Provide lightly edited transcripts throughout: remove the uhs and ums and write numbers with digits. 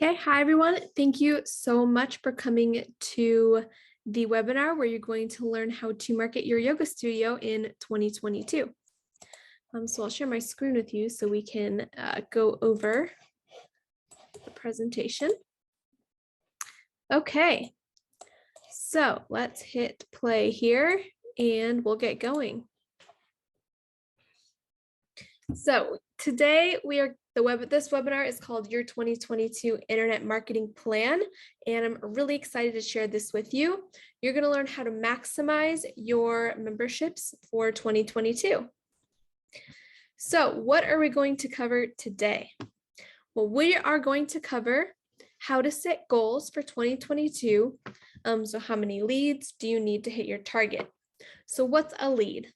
Okay, hi everyone. Thank you so much for coming to the webinar where you're going to learn how to market your yoga studio in 2022. So I'll share my screen with you so we can go over the presentation. Okay, so let's hit play here and we'll get going. So today this webinar is called Your 2022 Internet Marketing Plan, and I'm really excited to share this with you. You're going to learn how to maximize your memberships for 2022. So what are we going to cover today? Well, we are going to cover how to set goals for 2022. So how many leads do you need to hit your target? So what's a lead?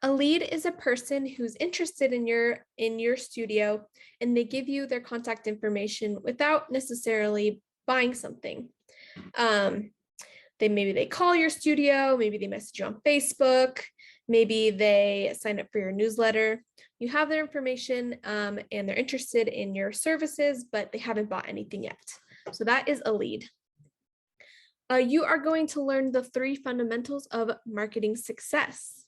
A lead is a person who's interested in your studio, and they give you their contact information without necessarily buying something. Maybe they call your studio, maybe they message you on Facebook, maybe they sign up for your newsletter. You have their information and they're interested in your services, but they haven't bought anything yet. So that is a lead. You are going to learn the 3 fundamentals of marketing success.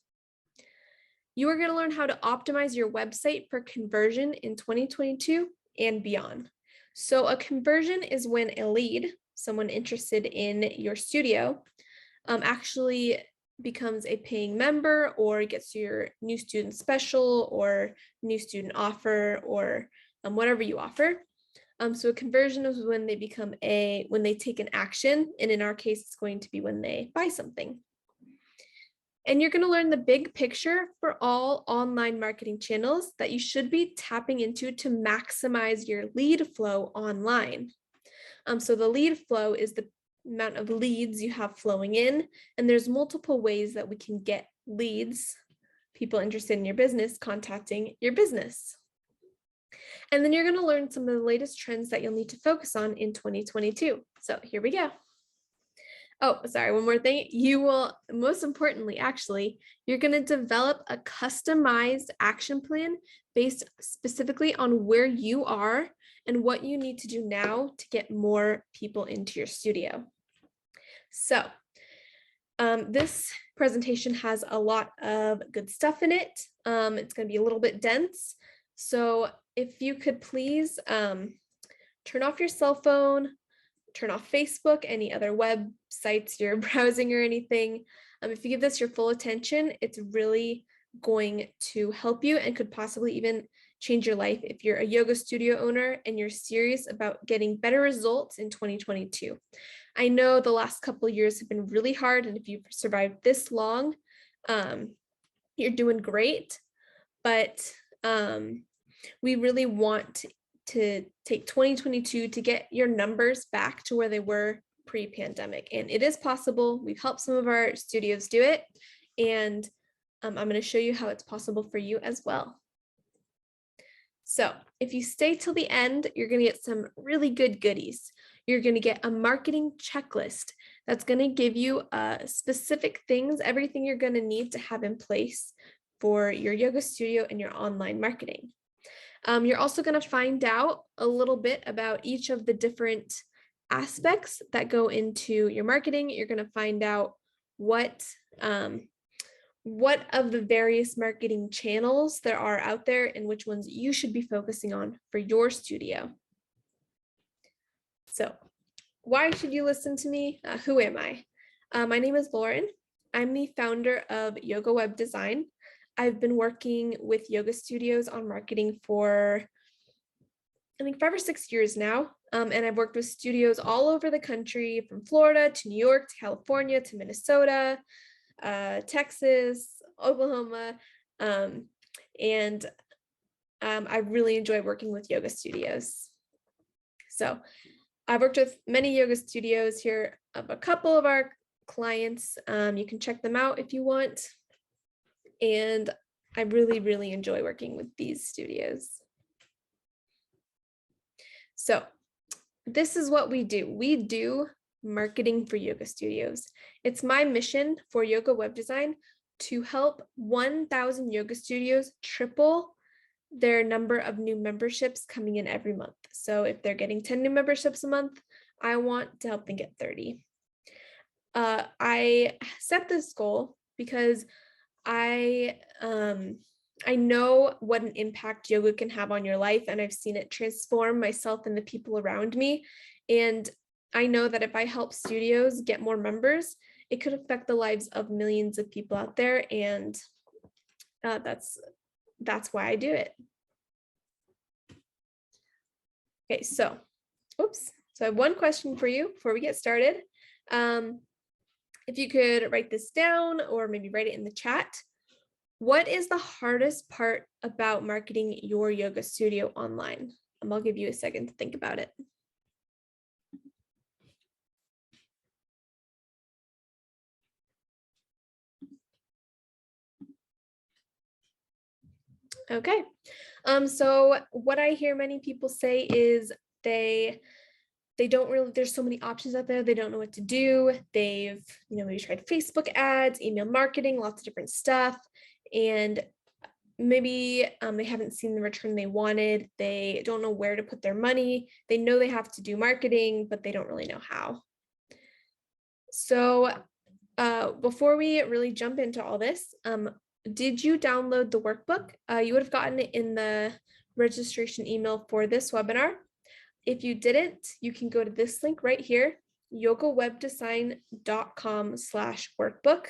You are going to learn how to optimize your website for conversion in 2022 and beyond. So a conversion is when a lead, someone interested in your studio, actually becomes a paying member or gets your new student special or new student offer or whatever you offer. So a conversion is when they when they take an action, and in our case, it's going to be when they buy something. And you're going to learn the big picture for all online marketing channels that you should be tapping into to maximize your lead flow online. So the lead flow is the amount of leads you have flowing in, and there's multiple ways that we can get leads, people interested in your business, contacting your business. And then you're going to learn some of the latest trends that you'll need to focus on in 2022. So here we go. Oh, sorry, one more thing. You will, most importantly, actually, you're going to develop a customized action plan based specifically on where you are and what you need to do now to get more people into your studio. So this presentation has a lot of good stuff in it. It's going to be a little bit dense. So if you could please turn off your cell phone, turn off Facebook, any other websites you're browsing or anything. If you give this your full attention, it's really going to help you and could possibly even change your life if you're a yoga studio owner and you're serious about getting better results in 2022. I know the last couple of years have been really hard, and if you've survived this long, you're doing great, but we really want to take 2022 to get your numbers back to where they were pre-pandemic. And it is possible. We've helped some of our studios do it. And I'm going to show you how it's possible for you as well. So if you stay till the end, you're going to get some really good goodies. You're going to get a marketing checklist that's going to give you specific things, everything you're going to need to have in place for your yoga studio and your online marketing. You're also going to find out a little bit about each of the different aspects that go into your marketing. You're going to find out what of the various marketing channels there are out there and which ones you should be focusing on for your studio. So why should you listen to me? Who am I? My name is Lauren. I'm the founder of Yoga Web Design. I've been working with yoga studios on marketing for, I think, 5 or 6 years now. And I've worked with studios all over the country, from Florida to New York to California to Minnesota, Texas, Oklahoma. And I really enjoy working with yoga studios. So I've worked with many yoga studios here, of a couple of our clients. You can check them out if you want. And I really, really enjoy working with these studios. So this is what we do. We do marketing for yoga studios. It's my mission for Yoga Web Design to help 1,000 yoga studios triple their number of new memberships coming in every month. So if they're getting 10 new memberships a month, I want to help them get 30. I set this goal because I know what an impact yoga can have on your life, and I've seen it transform myself and the people around me. And I know that if I help studios get more members, it could affect the lives of millions of people out there, and that's why I do it. Okay, so, oops. So I have one question for you before we get started. If you could write this down or maybe write it in the chat. What is the hardest part about marketing your yoga studio online? I'll give you a second to think about it. Okay. So what I hear many people say is they don't really, there's so many options out there. They don't know what to do. They've, maybe tried Facebook ads, email marketing, lots of different stuff. And maybe they haven't seen the return they wanted. They don't know where to put their money. They know they have to do marketing, but they don't really know how. So before we really jump into all this, did you download the workbook? You would have gotten it in the registration email for this webinar. If you didn't, you can go to this link right here, yogawebdesign.com/workbook,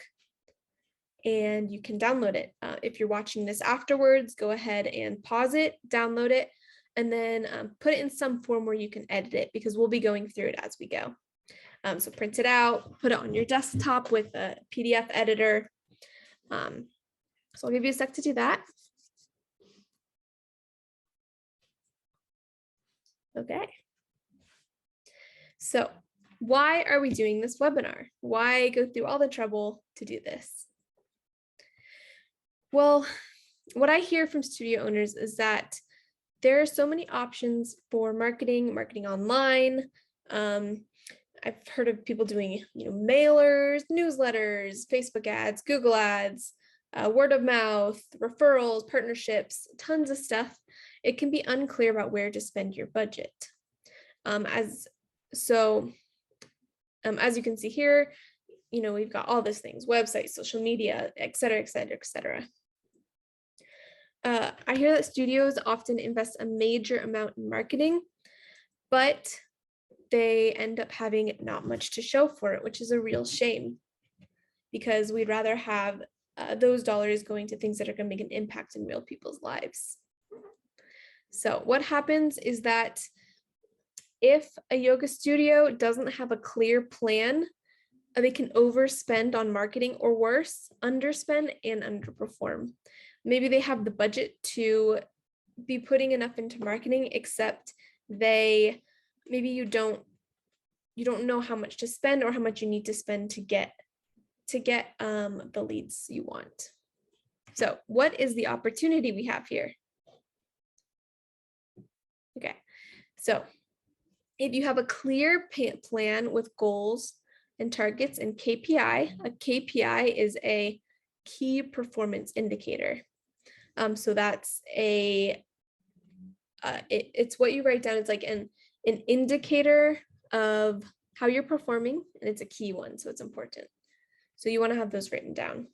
and you can download it. If you're watching this afterwards, go ahead and pause it, download it, and then put it in some form where you can edit it, because we'll be going through it as we go. So print it out, put it on your desktop with a PDF editor. So I'll give you a sec to do that. Okay. So why are we doing this webinar? Why go through all the trouble to do this? Well, what I hear from studio owners is that there are so many options for marketing online. I've heard of people doing, mailers, newsletters, Facebook ads, Google ads, word of mouth, referrals, partnerships, tons of stuff. It can be unclear about where to spend your budget. As you can see here, we've got all these things: websites, social media, et cetera, et cetera, et cetera. I hear that studios often invest a major amount in marketing, but they end up having not much to show for it, which is a real shame, because we'd rather have those dollars going to things that are going to make an impact in real people's lives. So what happens is that if a yoga studio doesn't have a clear plan, they can overspend on marketing, or worse, underspend and underperform. Maybe they have the budget to be putting enough into marketing, except maybe you don't know how much to spend or how much you need to spend to get the leads you want. So what is the opportunity we have here? Okay, so if you have a clear plan with goals and targets and KPI, a KPI is a key performance indicator. So that's it's what you write down. It's like an indicator of how you're performing, and it's a key one, so it's important. So you want to have those written down.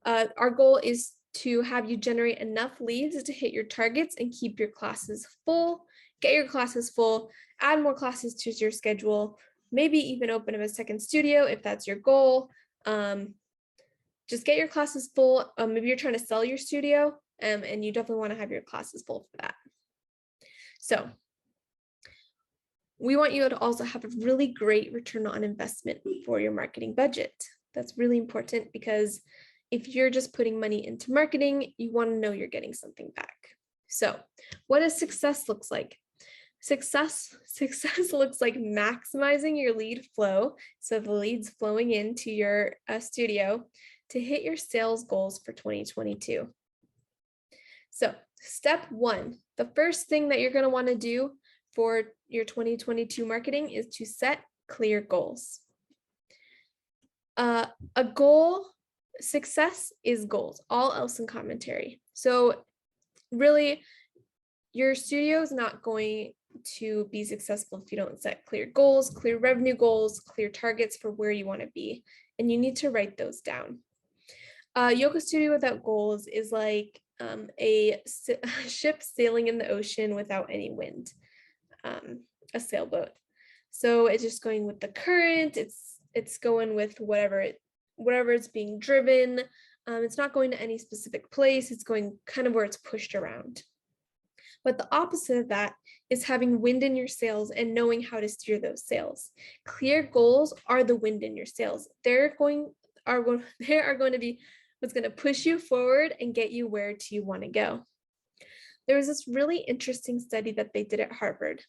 Our goal is to have you generate enough leads to hit your targets and keep your classes full. Get your classes full, add more classes to your schedule, maybe even open up a second studio if that's your goal. Just get your classes full. Maybe you're trying to sell your studio, and you definitely want to have your classes full for that. So we want you to also have a really great return on investment for your marketing budget. That's really important, because if you're just putting money into marketing, you want to know you're getting something back. So what does success look like? Success looks like maximizing your lead flow, so the leads flowing into your studio, to hit your sales goals for 2022. So step one, the first thing that you're going to want to do for your 2022 marketing is to set clear goals. A goal, success is goals, all else in commentary. So really, your studio is not going to be successful if you don't set clear goals, clear revenue goals, clear targets for where you want to be. And you need to write those down. Yoga studio without goals is like a ship sailing in the ocean without any wind, a sailboat. So it's just going with the current. It's going with whatever it's being driven. It's not going to any specific place. It's going kind of where it's pushed around. But the opposite of that is having wind in your sails and knowing how to steer those sails. Clear goals are the wind in your sails. They are going to be what's going to push you forward and get you where you want to go. There was this really interesting study that they did at Harvard.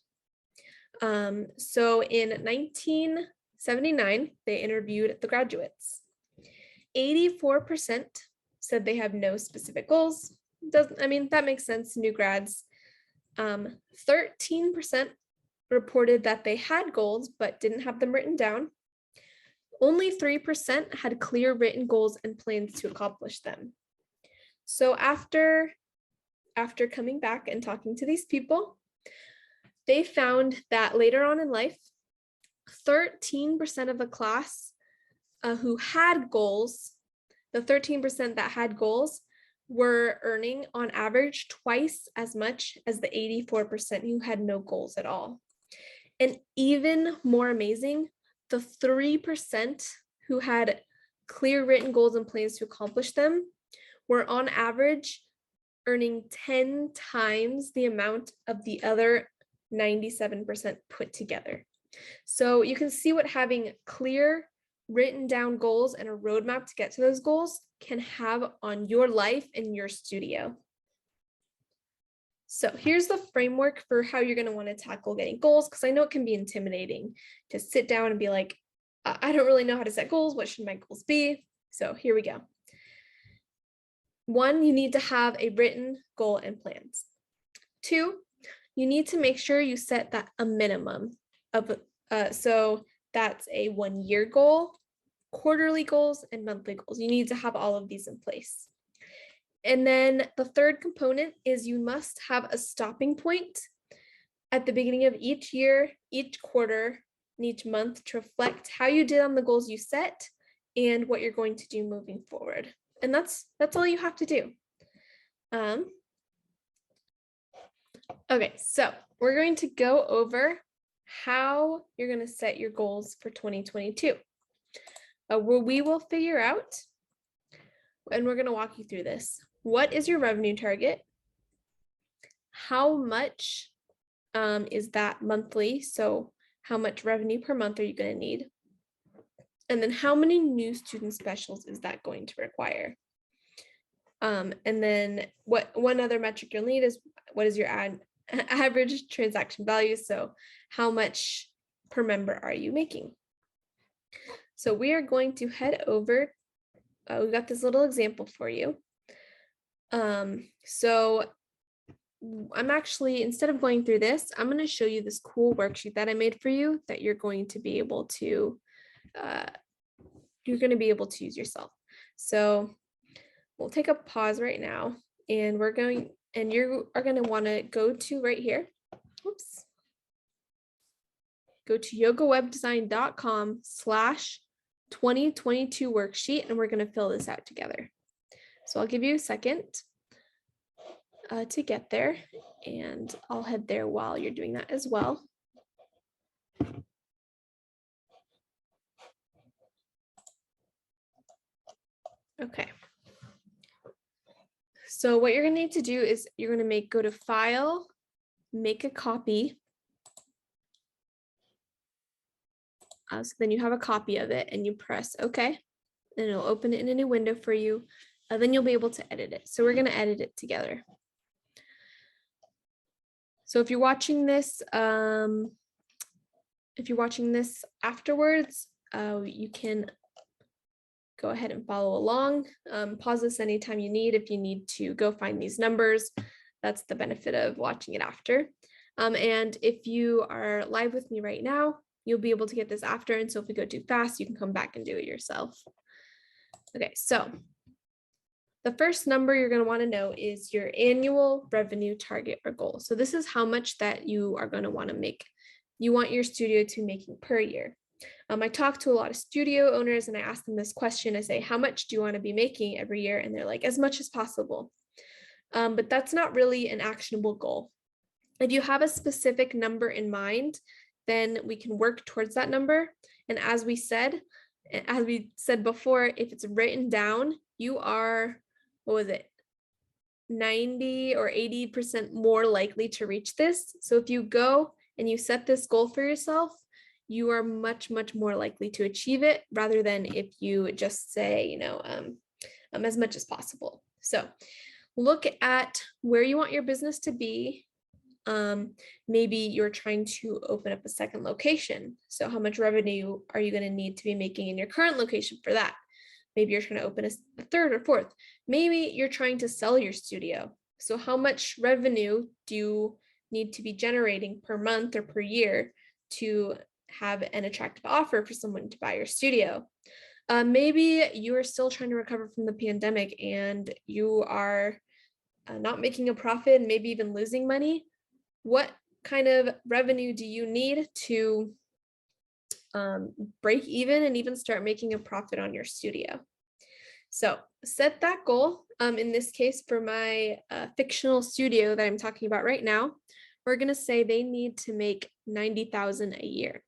So in 1979, they interviewed the graduates. 84% said they have no specific goals. That makes sense, new grads. 13% reported that they had goals but didn't have them written down. Only 3% had clear written goals and plans to accomplish them. So after coming back and talking to these people, they found that later on in life, 13% of the class who had goals, the 13% that had goals were earning on average twice as much as the 84% who had no goals at all. And even more amazing, the 3% who had clear written goals and plans to accomplish them were on average earning 10 times the amount of the other 97% put together. So you can see what having clear written down goals and a roadmap to get to those goals can have on your life and your studio. So here's the framework for how you're going to want to tackle getting goals, because I know it can be intimidating to sit down and be like, I don't really know how to set goals. What should my goals be? So here we go. 1, you need to have a written goal and plans. 2, you need to make sure you set that a minimum of, so that's a 1-year goal, quarterly goals, and monthly goals. You need to have all of these in place. And then the third component is you must have a stopping point at the beginning of each year, each quarter, and each month to reflect how you did on the goals you set and what you're going to do moving forward. And that's all you have to do. Okay, so we're going to go over how you're going to set your goals for 2022. Where we will figure out, and we're going to walk you through this. What is your revenue target? How much is that monthly? So how much revenue per month are you going to need? And then how many new student specials is that going to require? And then one other metric you'll need is what is your average transaction value? So how much per member are you making? So we are going to head over. We've got this little example for you. So I'm actually, instead of going through this, I'm going to show you this cool worksheet that I made for you that you're going to be able to use yourself. So we'll take a pause right now, and you are going to want to go to right here. Oops. Go to yogawebdesign.com/2022 worksheet, and we're going to fill this out together. So I'll give you a second to get there, and I'll head there while you're doing that as well. Okay. So what you're going to need to do is you're going to go to File, make a copy. So then you have a copy of it and you press OK, and it'll open it in a new window for you. Then you'll be able to edit it. So we're going to edit it together. So if you're watching this, afterwards, you can go ahead and follow along. Pause this anytime you need. If you need to go find these numbers, that's the benefit of watching it after. And if you are live with me right now, you'll be able to get this after. And so if we go too fast, you can come back and do it yourself. Okay, so The first number you're going to want to know is your annual revenue target or goal. So this is how much that you are going to want to make. You want your studio to be making per year. I talk to a lot of studio owners and I ask them this question. I say, how much do you want to be making every year? And they're like, as much as possible. But that's not really an actionable goal. If you have a specific number in mind, then we can work towards that number. And as we said before, if it's written down, you are, 90 or 80% more likely to reach this. So if you go and you set this goal for yourself, you are much, much more likely to achieve it rather than if you just say, as much as possible. So look at where you want your business to be. Maybe you're trying to open up a second location. So how much revenue are you going to need to be making in your current location for that? Maybe you're trying to open a third or fourth. Maybe you're trying to sell your studio. So how much revenue do you need to be generating per month or per year to have an attractive offer for someone to buy your studio? Maybe you are still trying to recover from the pandemic and you are not making a profit, maybe even losing money. What kind of revenue do you need to break even and even start making a profit on your studio? So set that goal. In this case, for my fictional studio that I'm talking about right now, we're going to say they need to make $90,000 a year.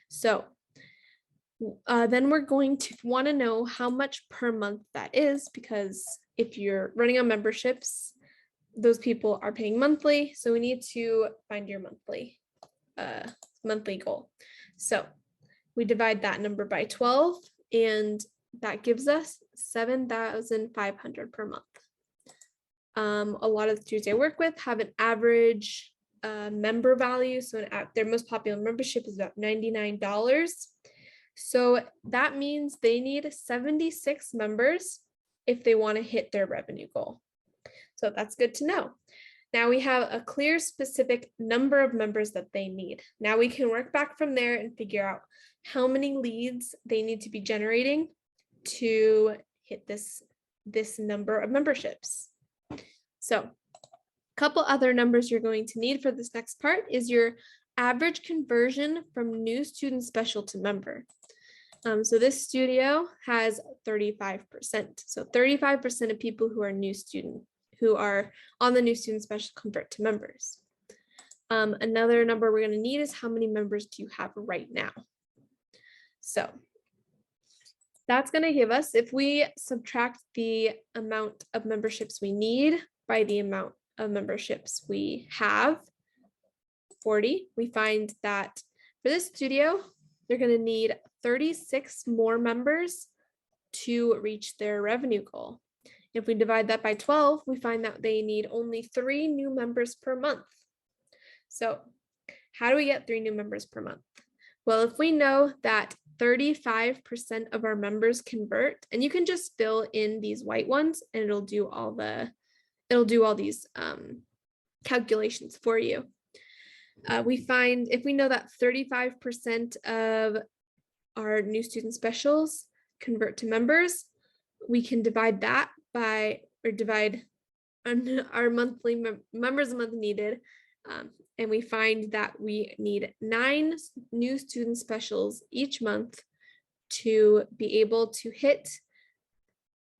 So then we're going to want to know how much per month that is, because if you're running on memberships, those people are paying monthly. So we need to find your monthly goal. So we divide that number by 12 and that gives us $7,500 per month. A lot of the studios I work with have an average member value. So their most popular membership is about $99. So that means they need 76 members if they want to hit their revenue goal. So that's good to know. Now we have a clear, specific number of members that they need. Now we can work back from there and figure out how many leads they need to be generating to hit this number of memberships. So a couple other numbers you're going to need for this next part is your average conversion from new student special to member. So this studio has 35%. So 35% of people who are on the new student special convert to members. Another number we're going to need is how many members do you have right now? So that's going to give us, if we subtract the amount of memberships we need by the amount of memberships we have, 40, we find that for this studio, they're going to need 36 more members to reach their revenue goal. If we divide that by 12, we find that they need only 3 new members per month. So how do we get 3 new members per month? Well, if we know that 35% of our members convert, and you can just fill in these white ones and it'll do all these calculations for you. We find if we know that 35% of our new student specials convert to members, we can divide that by, or divide our monthly members a month needed, and we find that we need 9 new student specials each month to be able to hit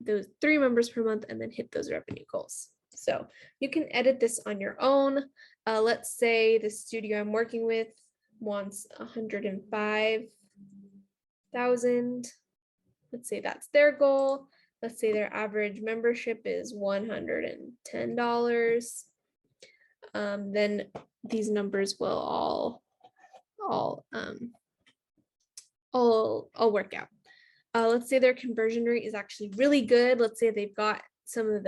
those 3 members per month and then hit those revenue goals. So you can edit this on your own. Let's say the studio I'm working with wants 105,000. Let's say that's their goal. Let's say their average membership is $110. Then these numbers will all work out. Let's say their conversion rate is actually really good. Let's say they've got some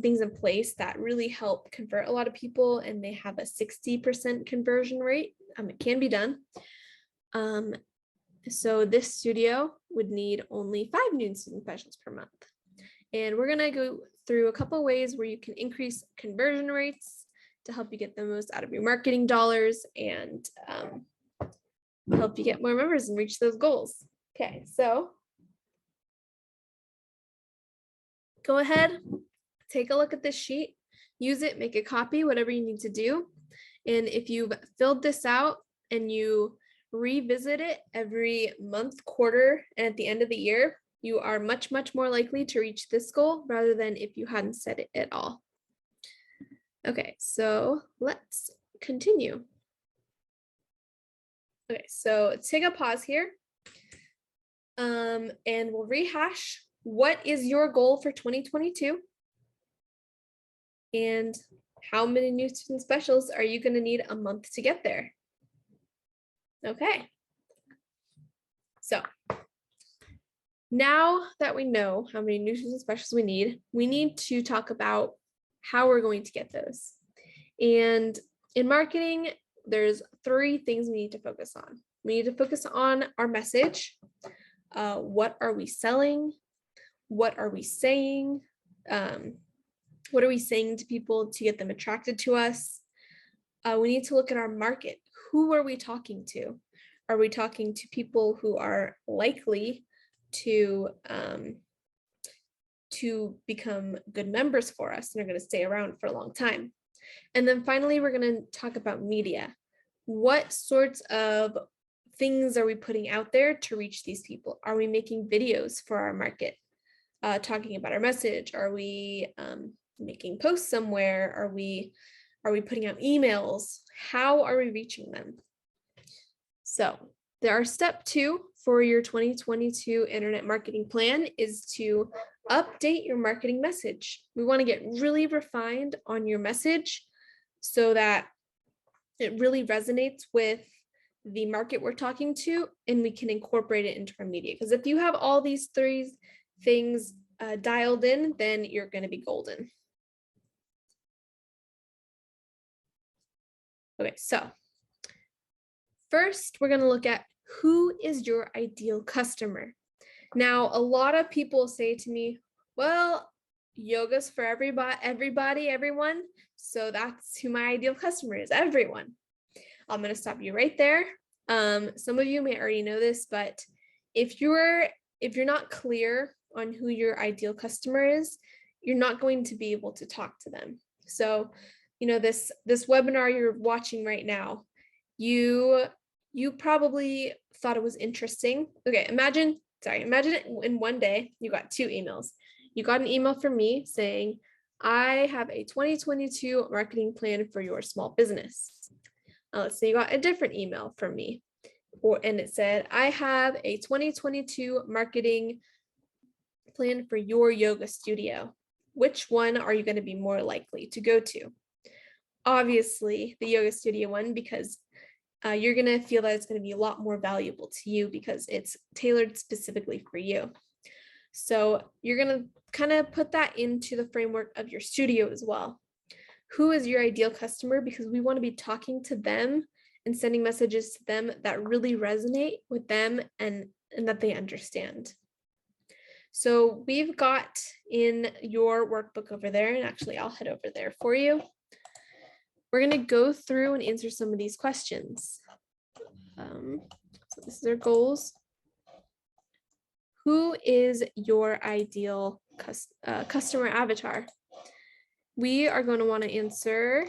things in place that really help convert a lot of people, and they have a 60% conversion rate. It can be done. So this studio would need only 5 new student specials per month. And we're going to go through a couple of ways where you can increase conversion rates to help you get the most out of your marketing dollars and help you get more members and reach those goals. Okay, so go ahead, take a look at this sheet, use it, make a copy, whatever you need to do. And if you've filled this out and you revisit it every month, quarter, and at the end of the year, you are much, much more likely to reach this goal rather than if you hadn't set it at all. Okay, so let's continue. Okay, so take a pause here. And we'll rehash what is your goal for 2022 and how many new student specials are you going to need a month to get there? Okay. So now that we know how many new student specials we need to talk about how we're going to get those. And in marketing, there's 3 things we need to focus on. We need to focus on our message. What are we selling? What are we saying? What are we saying to people to get them attracted to us? We need to look at our market. Who are we talking to? Are we talking to people who are likely to become good members for us and are going to stay around for a long time? And then finally, we're going to talk about media. What sorts of things are we putting out there to reach these people? Are we making videos for our market, talking about our message? Are we making posts somewhere? Are we putting out emails? How are we reaching them? So our step 2 for your 2022 internet marketing plan is to update your marketing message. We want to get really refined on your message so that it really resonates with the market we're talking to, and we can incorporate it into our media. Because if you have all these 3 things dialed in, then you're going to be golden. Okay, so first we're going to look at who is your ideal customer. Now, a lot of people say to me, well, yoga's for everybody, everyone. So that's who my ideal customer is, everyone. I'm going to stop you right there. Some of you may already know this, but if you're not clear on who your ideal customer is, you're not going to be able to talk to them. So, this webinar you're watching right now, you probably thought it was interesting. Okay, imagine it in one day, you got 2 emails. You got an email from me saying, I have a 2022 marketing plan for your small business. Let's say you got a different email from me, and it said, I have a 2022 marketing plan for your yoga studio. Which one are you going to be more likely to go to? Obviously, the yoga studio one, because you're going to feel that it's going to be a lot more valuable to you because it's tailored specifically for you. So you're going to kind of put that into the framework of your studio as well. Who is your ideal customer? Because we want to be talking to them and sending messages to them that really resonate with them and that they understand. So we've got in your workbook over there, and actually I'll head over there for you. We're going to go through and answer some of these questions. So this is our goals. Who is your ideal customer avatar? We are going to want to answer,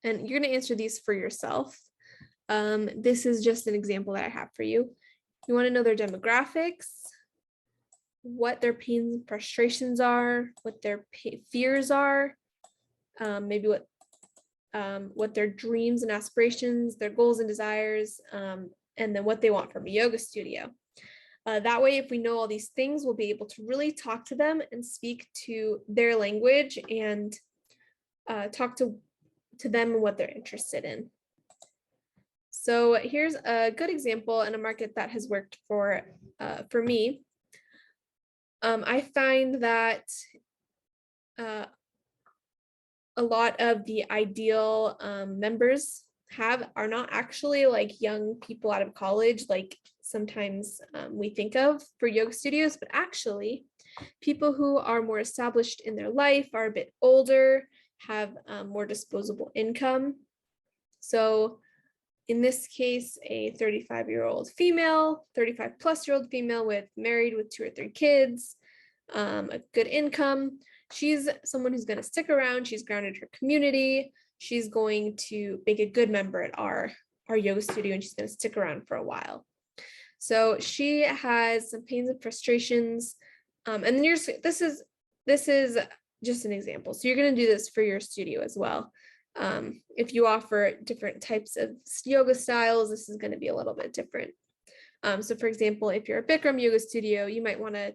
and you're going to answer these for yourself. This is just an example that I have for you. You want to know their demographics, what their pains and frustrations are, what their fears are, maybe what their dreams and aspirations, their goals and desires, and then what they want from a yoga studio. That way, if we know all these things, we'll be able to really talk to them and speak to their language and talk to them and what they're interested in. So here's a good example in a market that has worked for me. I find that a lot of the ideal members are not actually like young people out of college, like sometimes we think of for yoga studios, but actually people who are more established in their life, are a bit older, have more disposable income. So in this case, a 35-year-old female, 35-plus-year-old female married with 2 or 3 kids, a good income. She's someone who's going to stick around. She's grounded her community. She's going to make a good member at our yoga studio, and she's going to stick around for a while. So she has some pains and frustrations. And then this is just an example. So you're going to do this for your studio as well. If you offer different types of yoga styles, this is going to be a little bit different. So for example, if you're a Bikram yoga studio, you might want to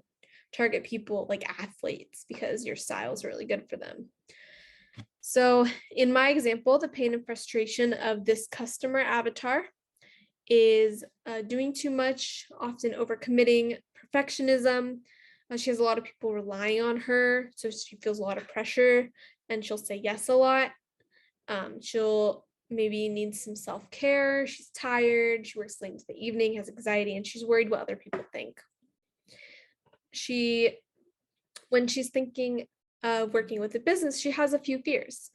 target people like athletes because your style is really good for them. So in my example, the pain and frustration of this customer avatar is doing too much, often overcommitting, perfectionism. She has a lot of people relying on her, so she feels a lot of pressure, and she'll say yes a lot. She'll maybe need some self-care. She's tired. She works late into the evening, has anxiety, and she's worried what other people think. When she's thinking of working with a business, she has a few fears.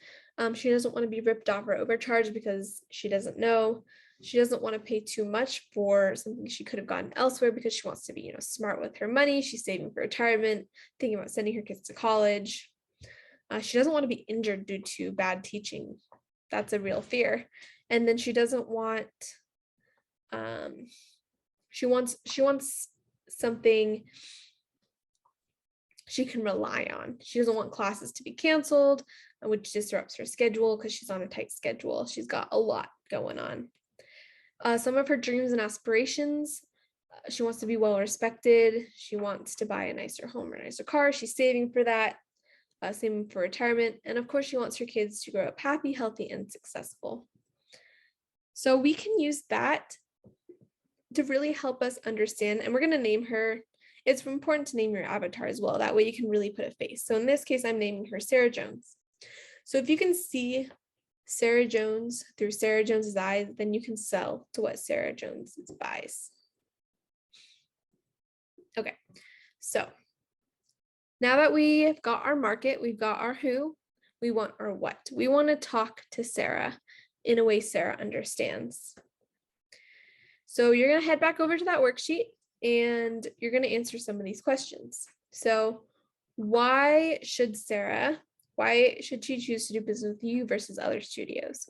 She doesn't want to be ripped off or overcharged because she doesn't know. She doesn't want to pay too much for something she could have gotten elsewhere because she wants to be, smart with her money. She's saving for retirement, thinking about sending her kids to college. She doesn't want to be injured due to bad teaching. That's a real fear. And then she doesn't want, she wants something she can rely on. She doesn't want classes to be canceled, which disrupts her schedule because she's on a tight schedule. She's got a lot going on. Some of her dreams and aspirations, she wants to be well respected. She wants to buy a nicer home or a nicer car. She's saving for that, saving for retirement. And of course, she wants her kids to grow up happy, healthy, and successful. So we can use that to really help us understand, and we're going to name her. It's important to name your avatar as well. That way you can really put a face. So in this case, I'm naming her Sarah Jones. So if you can see Sarah Jones through Sarah Jones's eyes, then you can sell to what Sarah Jones buys. Okay, so now that we've got our market, we've got our who, we want our what. We want to talk to Sarah in a way Sarah understands. So you're going to head back over to that worksheet and you're going to answer some of these questions. So why should she choose to do business with you versus other studios?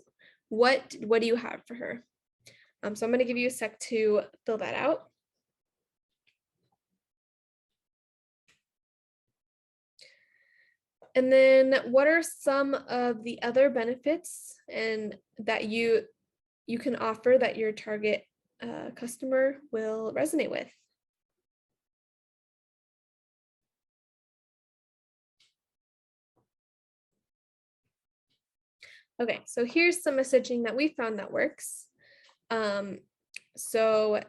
What do you have for her? So I'm going to give you a sec to fill that out. And then what are some of the other benefits and that you can offer that your target customer will resonate with? Okay, so here's some messaging that we found that works. So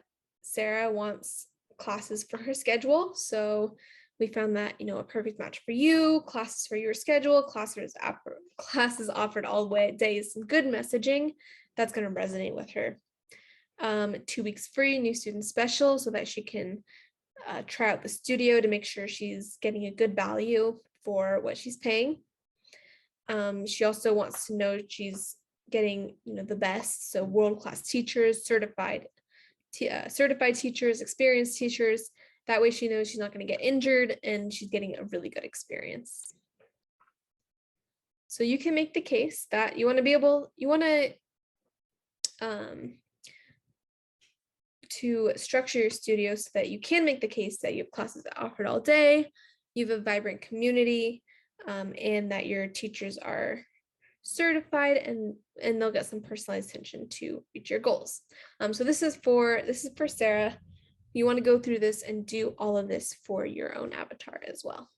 Sarah wants classes for her schedule. So we found that, a perfect match for you, classes for your schedule, classes offered all days, some good messaging that's going to resonate with her. 2 weeks free, new student special, so that she can try out the studio to make sure she's getting a good value for what she's paying. She also wants to know she's getting, the best. So world-class teachers, certified teachers, experienced teachers. That way she knows she's not going to get injured and she's getting a really good experience. So you can make the case that you want to structure your studio so that you can make the case that you have classes offered all day, you have a vibrant community, and that your teachers are certified and they'll get some personalized attention to reach your goals. So this is for Sarah. You want to go through this and do all of this for your own avatar as well.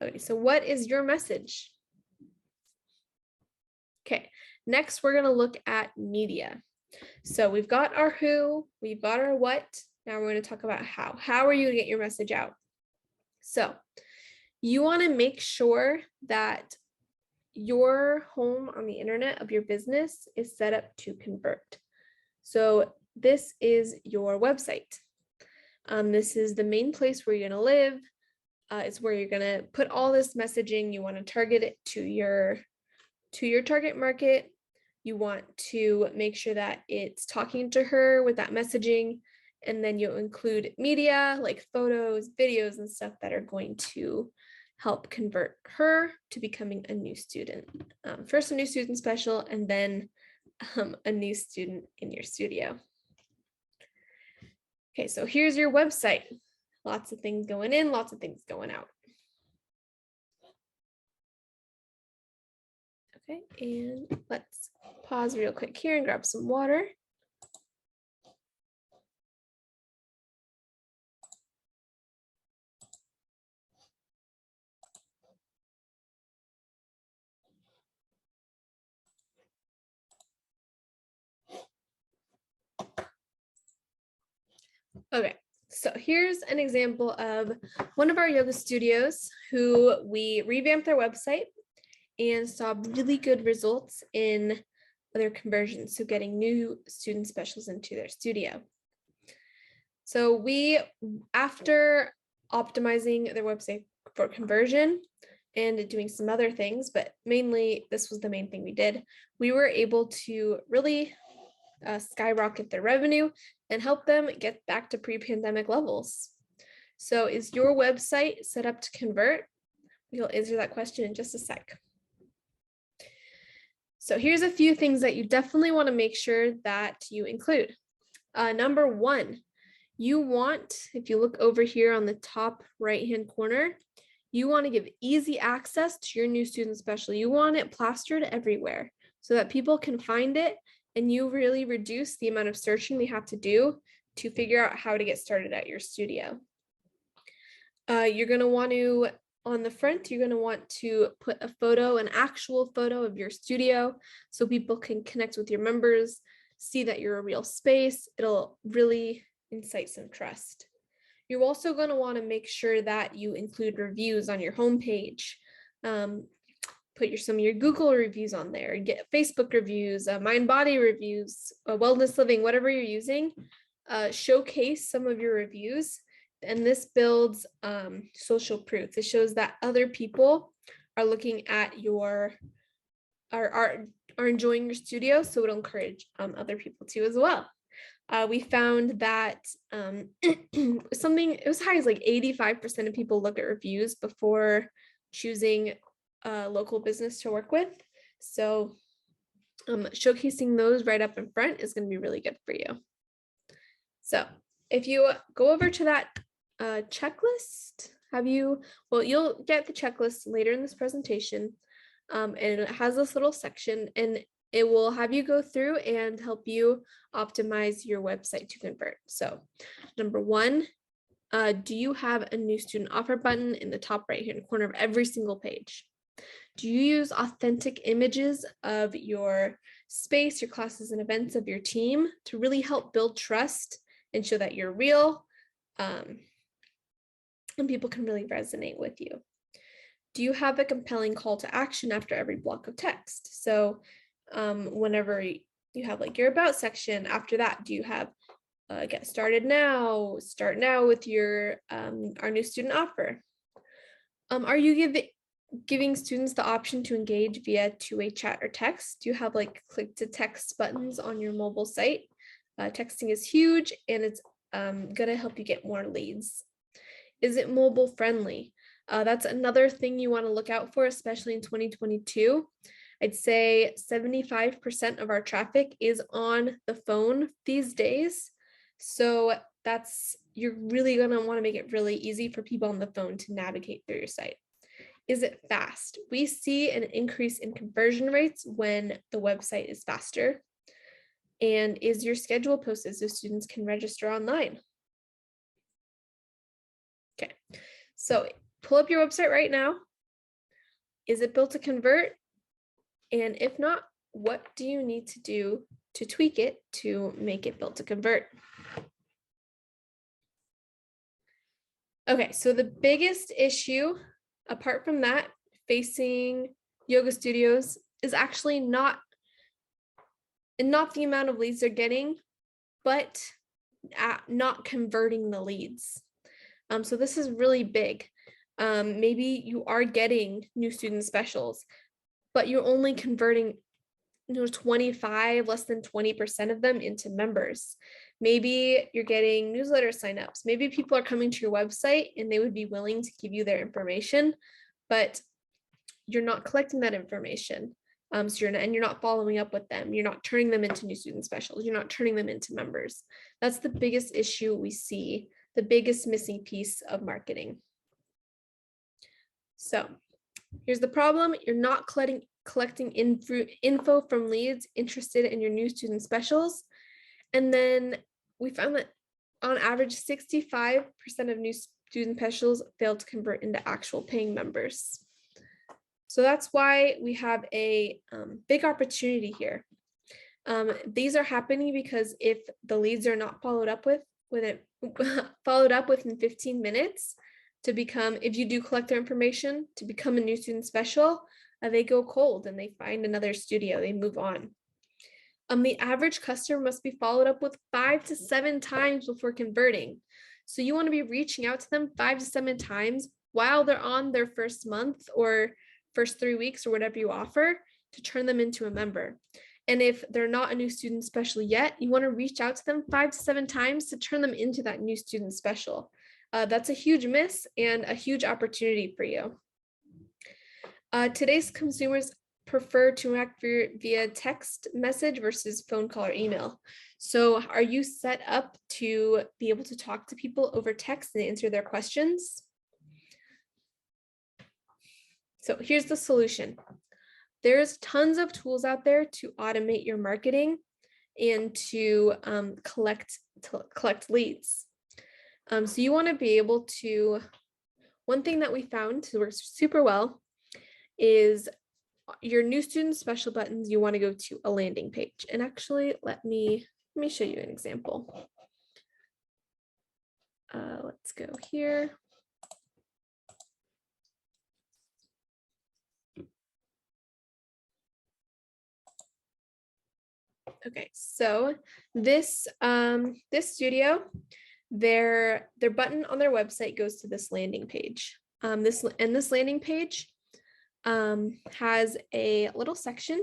Okay, so what is your message? Okay, next we're going to look at media. So we've got our who, we've got our what. Now we're going to talk about how. How are you going to get your message out? So you want to make sure that your home on the internet of your business is set up to convert. So this is your website. This is the main place where you're going to live. It's where you're going to put all this messaging. You want to target it to your target market. You want to make sure that it's talking to her with that messaging And then you'll include media like photos, videos, and stuff that are going to help convert her to becoming a new student. First a new student special, and then a new student in your studio. Okay, so here's your website. Lots of things going in, lots of things going out. Okay, and let's pause real quick here and grab some water. Okay, so here's an example of one of our yoga studios who we revamped their website and saw really good results in their conversions, so getting new student specials into their studio. So we, after optimizing their website for conversion and doing some other things, but mainly this was the main thing we did, we were able to really skyrocket their revenue and help them get back to pre-pandemic levels. So is your website set up to convert? We'll answer that question in just a sec. So here's a few things that you definitely want to make sure that you include. Number one, you want, if you look over here on the top right-hand corner, you want to give easy access to your new student special. You want it plastered everywhere so that people can find it, and you really reduce the amount of searching they have to do to figure out how to get started at your studio. You're going to want to, on the front, you're going to want to put a photo, an actual photo of your studio, so people can connect with your members, see that you're a real space. It'll really incite some trust. You're also going to want to make sure that you include reviews on your homepage. Put some of your Google reviews on there, get Facebook reviews, Mind Body reviews, Wellness Living, whatever you're using. Showcase some of your reviews, and this builds social proof. It shows that other people are looking at your, are enjoying your studio, so it'll encourage other people to as well. We found that something, it was high as like 85% of people look at reviews before choosing a local business to work with. So showcasing those right up in front is going to be really good for you. So if you go over to that checklist, you'll get the checklist later in this presentation, and it has this little section, and it will have you go through and help you optimize your website to convert. So number one, do you have a new student offer button in the top right hand corner of every single page? Do you use authentic images of your space, your classes and events, of your team to really help build trust and show that you're real, and people can really resonate with you? Do you have a compelling call to action after every block of text? So whenever you have like your about section, after that, do you have get started now, start now with your our new student offer? Are you giving students the option to engage via two-way chat or text? Do you have like click to text buttons on your mobile site? Texting is huge, and it's gonna help you get more leads. Is it mobile friendly? That's another thing you want to look out for, especially in 2022. I'd say 75% of our traffic is on the phone these days. So you're really going to want to make it really easy for people on the phone to navigate through your site. Is it fast? We see an increase in conversion rates when the website is faster. And is your schedule posted so students can register online? Okay, so pull up your website right now. Is it built to convert? And if not, what do you need to do to tweak it to make it built to convert? Okay, so the biggest issue, apart from that, facing yoga studios is actually not the amount of leads they're getting, but not converting the leads. So this is really big. Maybe you are getting new student specials, but you're only converting 25, less than 20% of them into members. Maybe you're getting newsletter signups. Maybe people are coming to your website and they would be willing to give you their information, but you're not collecting that information. So you're not following up with them. You're not turning them into new student specials. You're not turning them into members. That's the biggest issue we see, the biggest missing piece of marketing. So here's the problem. You're not collecting info from leads interested in your new student specials. And then we found that on average, 65% of new student specials fail to convert into actual paying members. So that's why we have a big opportunity here. These are happening because if the leads are not followed up within 15 minutes to become, if you do collect their information to become a new student special, they go cold and they find another studio, they move on. The average customer must be followed up with 5 to 7 times before converting. So you want to be reaching out to them 5 to 7 times while they're on their first month or first 3 weeks or whatever you offer to turn them into a member. And if they're not a new student special yet, you want to reach out to them 5 to 7 times to turn them into that new student special. That's a huge miss and a huge opportunity for you. Today's consumers prefer to interact via text message versus phone call or email. So are you set up to be able to talk to people over text and answer their questions? So here's the solution. There's tons of tools out there to automate your marketing and to collect leads. So you want to be able to, one thing that we found to work super well is your new student special buttons. You want to go to a landing page. And actually, let me show you an example. Let's go here. Okay, so this studio, their button on their website goes to this landing page. This landing page has a little section,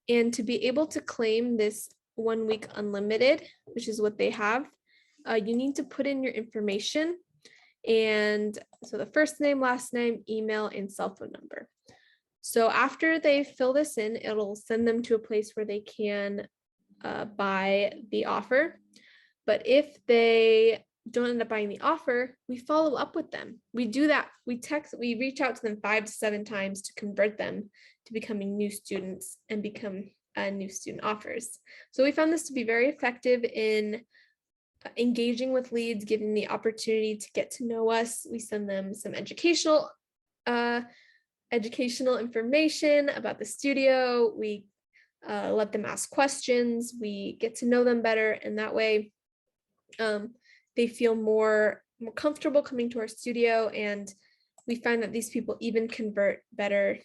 and to be able to claim this 1 week unlimited, which is what they have, you need to put in your information, and so the first name, last name, email, and cell phone number. So after they fill this in, it'll send them to a place where they can buy the offer. But if they don't end up buying the offer, we follow up with them. We do that. We reach out to them 5 to 7 times to convert them to becoming new students and become new student offers. So we found this to be very effective in engaging with leads, giving the opportunity to get to know us. We send them some educational information about the studio. We let them ask questions. We get to know them better, and that way they feel more comfortable coming to our studio, and we find that these people even convert better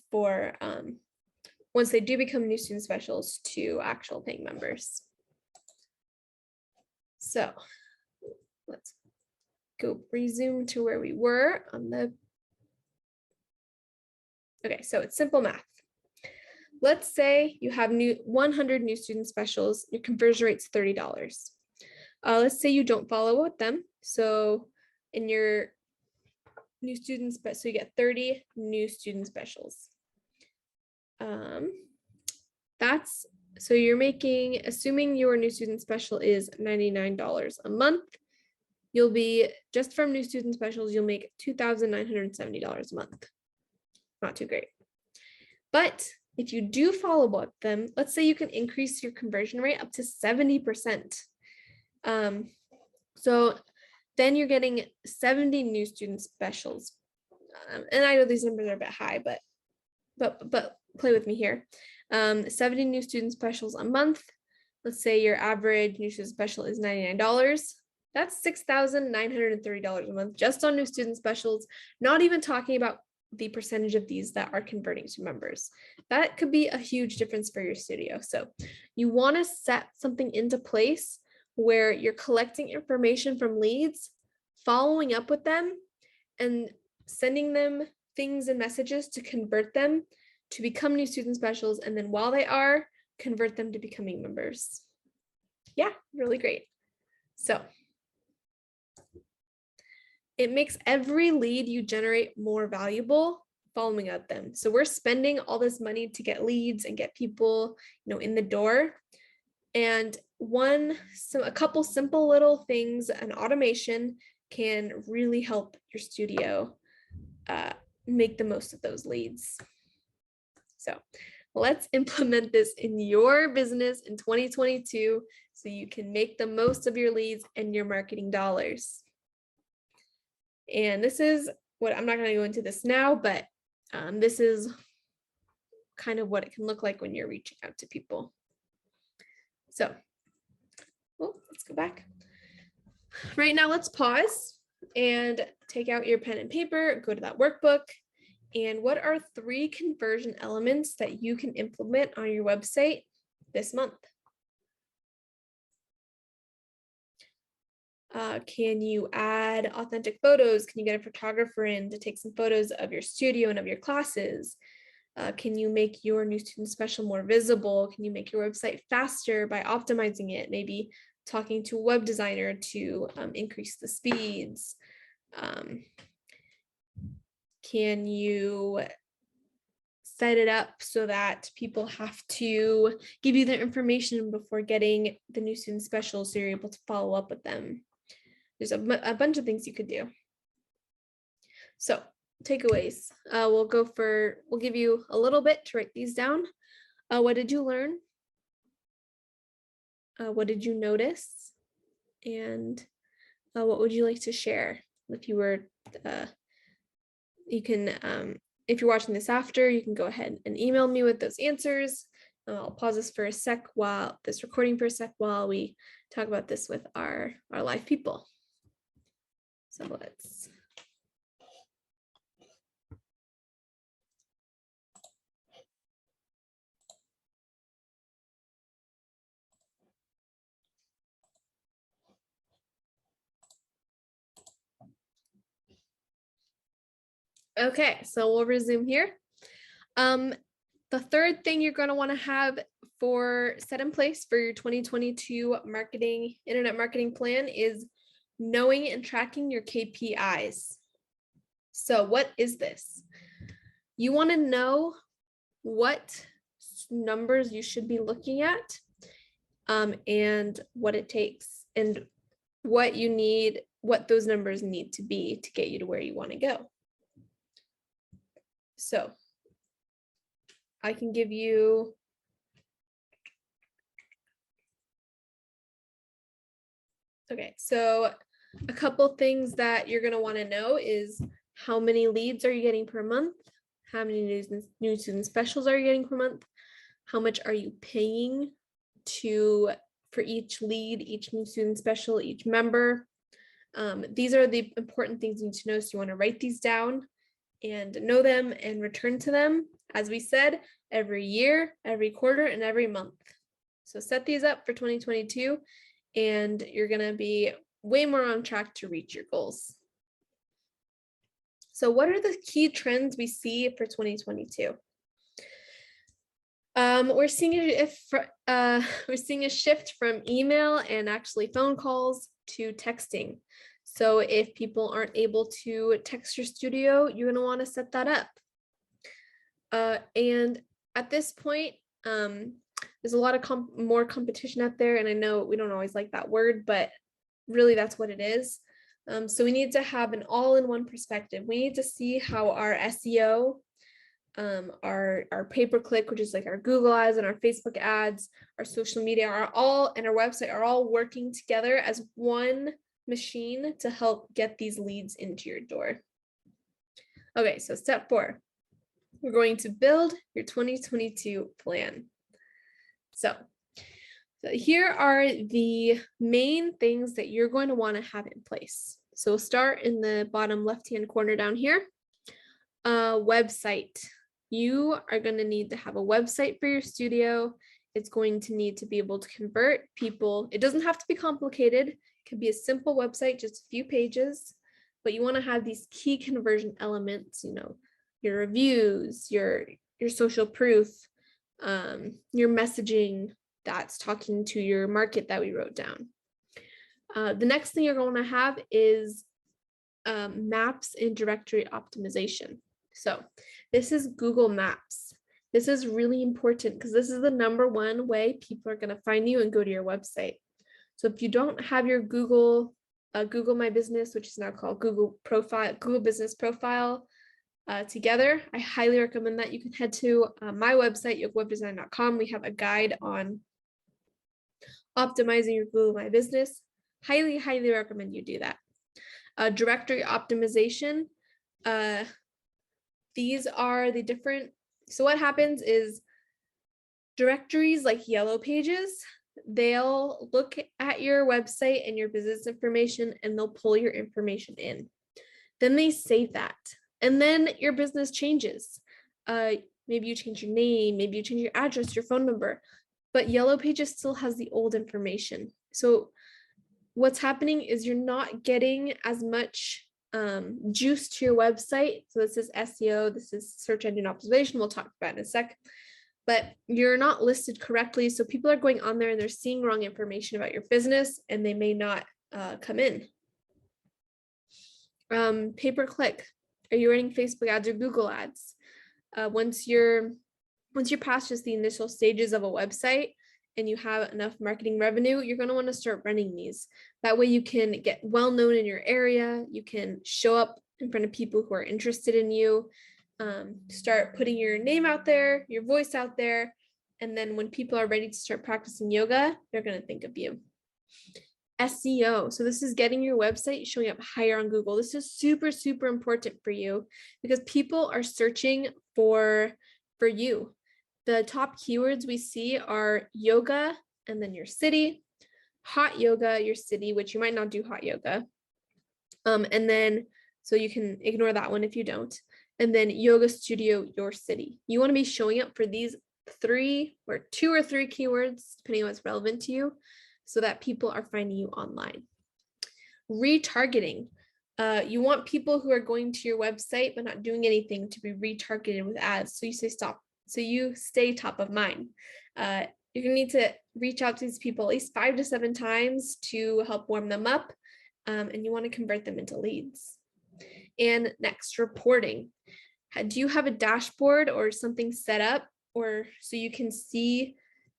for once they do become new student specials to actual paying members. So let's go resume to where we were on the. Okay, so it's simple math. Let's say you have 100 new student specials, your conversion rate's $30. Let's say you don't follow up with them. So in your new students, so you get 30 new student specials. So you're making, assuming your new student special is $99 a month, you'll be, just from new student specials, you'll make $2,970 a month. Not too great. But if you do follow up with them, let's say you can increase your conversion rate up to 70%. So then you're getting 70 new student specials. And I know these numbers are a bit high, but play with me here. 70 new student specials a month. Let's say your average new student special is $99. That's $6,930 a month just on new student specials, not even talking about the percentage of these that are converting to members. That could be a huge difference for your studio. So you want to set something into place where you're collecting information from leads, following up with them, and sending them things and messages to convert them to become new student specials, and then while they are, convert them to becoming members. Yeah, really great. So it makes every lead you generate more valuable following up them. So we're spending all this money to get leads and get people, in the door. And a couple simple little things, an automation can really help your studio make the most of those leads. So let's implement this in your business in 2022 so you can make the most of your leads and your marketing dollars. And this is what, I'm not going to go into this now, but this is kind of what it can look like when you're reaching out to people. So, let's go back. Right now, let's pause and take out your pen and paper, go to that workbook. And what are 3 conversion elements that you can implement on your website this month? Can you add authentic photos? Can you get a photographer in to take some photos of your studio and of your classes? Can you make your new student special more visible? Can you make your website faster by optimizing it? Maybe talking to a web designer to increase the speeds. Can you set it up so that people have to give you their information before getting the new student special so you're able to follow up with them? There's a bunch of things you could do. So takeaways, we'll give you a little bit to write these down. What did you learn? What did you notice? And what would you like to share? If you were, you can, if you're watching this after, you can go ahead and email me with those answers. I'll pause this for a sec while we talk about this with our live people. So let's. Okay, so we'll resume here. The third thing you're going to want to have set in place for your 2022 internet marketing plan is knowing and tracking your KPIs. So what is this? You want to know what numbers you should be looking at, and what it takes and what those numbers need to be to get you to where you want to go. So I can give you so a couple things that you're going to want to know is how many leads are you getting per month? How many new student specials are you getting per month? How much are you paying for each lead, each new student special, each member? These are the important things you need to know. So you want to write these down and know them and return to them, as we said, every year, every quarter, and every month. So set these up for 2022, and you're going to be way more on track to reach your goals. So what are the key trends we see for 2022? We're seeing a shift from email and actually phone calls to texting. So if people aren't able to text your studio, you're going to want to set that up. And at this point, there's a lot of more competition out there. And I know we don't always like that word, but really that's what it is. So we need to have an all-in-one perspective. We need to see how our SEO, our pay-per-click, which is like our Google ads and our Facebook ads, our social media and our website are all working together as one machine to help get these leads into your door. Okay, so step 4, we're going to build your 2022 plan. So here are the main things that you're going to want to have in place. So we'll start in the bottom left-hand corner down here. Website. You are going to need to have a website for your studio. It's going to need to be able to convert people. It doesn't have to be complicated. It can be a simple website, just a few pages, but you want to have these key conversion elements, your reviews, your your social proof, your messaging that's talking to your market that we wrote down. The next thing you're going to have is maps and directory optimization. So this is Google Maps. This is really important because this is the #1 way people are going to find you and go to your website. So if you don't have your Google My Business, which is now called Google Business Profile together, I highly recommend that. You can head to my website, yogawebdesign.com. We have a guide on optimizing your Google My Business. Highly, highly recommend you do that. Directory optimization. These are the different, so what happens is directories like Yellow Pages, they'll look at your website and your business information and they'll pull your information in. Then they save that. And then your business changes. Maybe you change your name, maybe you change your address, your phone number, but Yellow Pages still has the old information. So what's happening is you're not getting as much juice to your website. So this is SEO, this is search engine optimization. We'll talk about it in a sec, but you're not listed correctly. So people are going on there and they're seeing wrong information about your business and they may not come in. Pay-per-click. Are you running Facebook ads or Google ads? Once you're past just the initial stages of a website and you have enough marketing revenue, you're going to want to start running these. That way you can get well known in your area. You can show up in front of people who are interested in you, start putting your name out there, your voice out there. And then when people are ready to start practicing yoga, they're going to think of you. SEO. So this is getting your website showing up higher on Google. This is super, super important for you because people are searching for you. The top keywords we see are yoga and then your city, hot yoga, your city, which you might not do hot yoga. And then, so you can ignore that one if you don't. And then yoga studio, your city. You want to be showing up for these 2 or 3 keywords, depending on what's relevant to you, so that people are finding you online. Retargeting. You want people who are going to your website but not doing anything to be retargeted with ads. So you say stop. So you stay top of mind. You're gonna need to reach out to these people at least 5 to 7 times to help warm them up, and you want to convert them into leads. And next, reporting. Do you have a dashboard or something set up, or so you can see?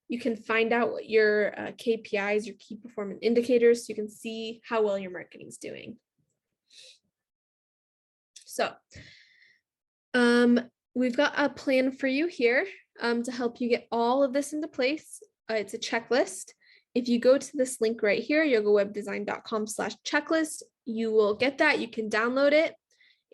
You can find out what your KPIs, your key performance indicators, so you can see how well your marketing is doing. So we've got a plan for you here to help you get all of this into place. It's a checklist. If you go to this link right here, yogawebdesign.com/checklist, you will get that. You can download it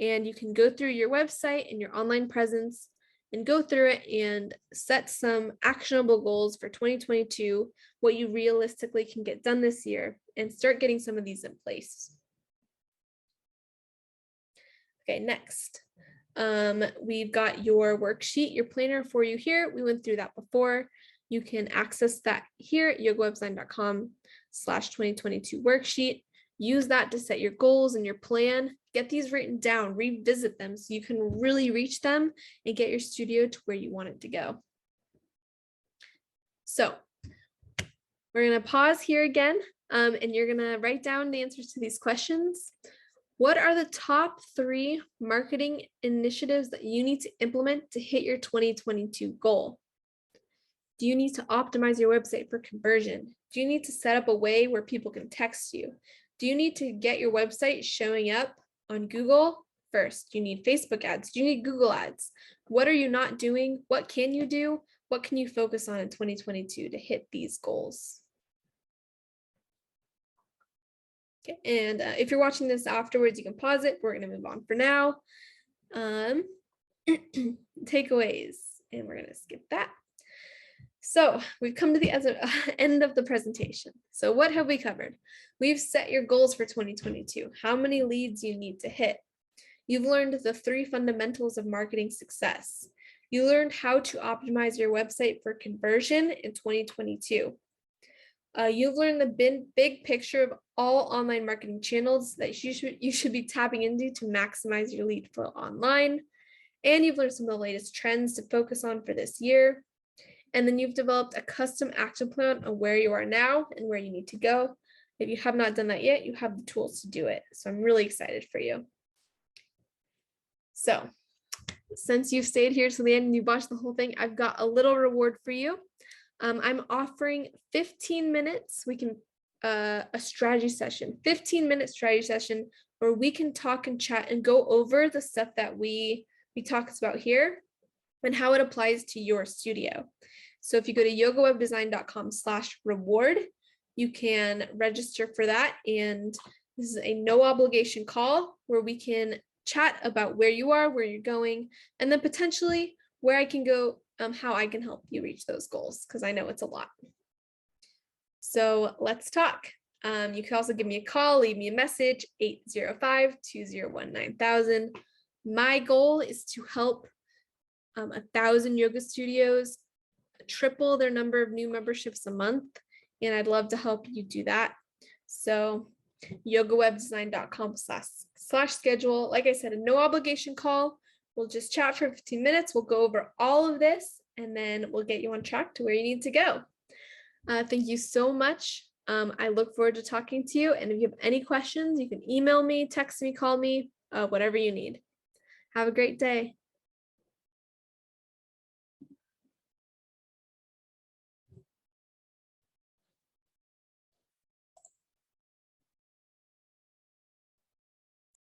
and you can go through your website and your online presence and go through it and set some actionable goals for 2022, what you realistically can get done this year, and start getting some of these in place. Okay, next. We've got your worksheet, your planner for you here. We went through that before. You can access that here at yogawebdesign.com/2022 worksheet. Use that to set your goals and your plan. Get these written down, revisit them so you can really reach them and get your studio to where you want it to go. So we're going to pause here again, and you're going to write down the answers to these questions. What are the top 3 marketing initiatives that you need to implement to hit your 2022 goal? Do you need to optimize your website for conversion? Do you need to set up a way where people can text you? Do you need to get your website showing up on Google first? Do you need Facebook ads? Do you need Google ads? What are you not doing? What can you do? What can you focus on in 2022 to hit these goals? Okay, and if you're watching this afterwards, you can pause it. We're going to move on for now. Takeaways, and we're going to skip that. So we've come to the end of the presentation. So what have we covered? We've set your goals for 2022, how many leads you need to hit. You've learned the 3 fundamentals of marketing success. You learned how to optimize your website for conversion in 2022. You've learned the big picture of all online marketing channels that you should be tapping into to maximize your lead flow online. and you've learned some of the latest trends to focus on for this year. And then you've developed a custom action plan on where you are now and where you need to go. If you have not done that yet, you have the tools to do it. So I'm really excited for you. So since you've stayed here to the end and you watched the whole thing, I've got a little reward for you. I'm offering 15 minutes. A strategy session, 15-minute strategy session where we can talk and chat and go over the stuff that we talked about here and how it applies to your studio. So if you go to yogawebdesign.com/reward, you can register for that. And this is a no obligation call where we can chat about where you are, where you're going, and then potentially where I can go, how I can help you reach those goals, because I know it's a lot. So let's talk. You can also give me a call, leave me a message, 805-201-9000. My goal is to help 1,000 yoga studios triple their number of new memberships a month, and I'd love to help you do that. So yogawebdesign.com/schedule. Like I said, a no obligation call. We'll just chat for 15 minutes. We'll go over all of this, and then we'll get you on track to where you need to go. Thank you so much. I look forward to talking to you. And if you have any questions, you can email me, text me, call me, whatever you need. Have a great day.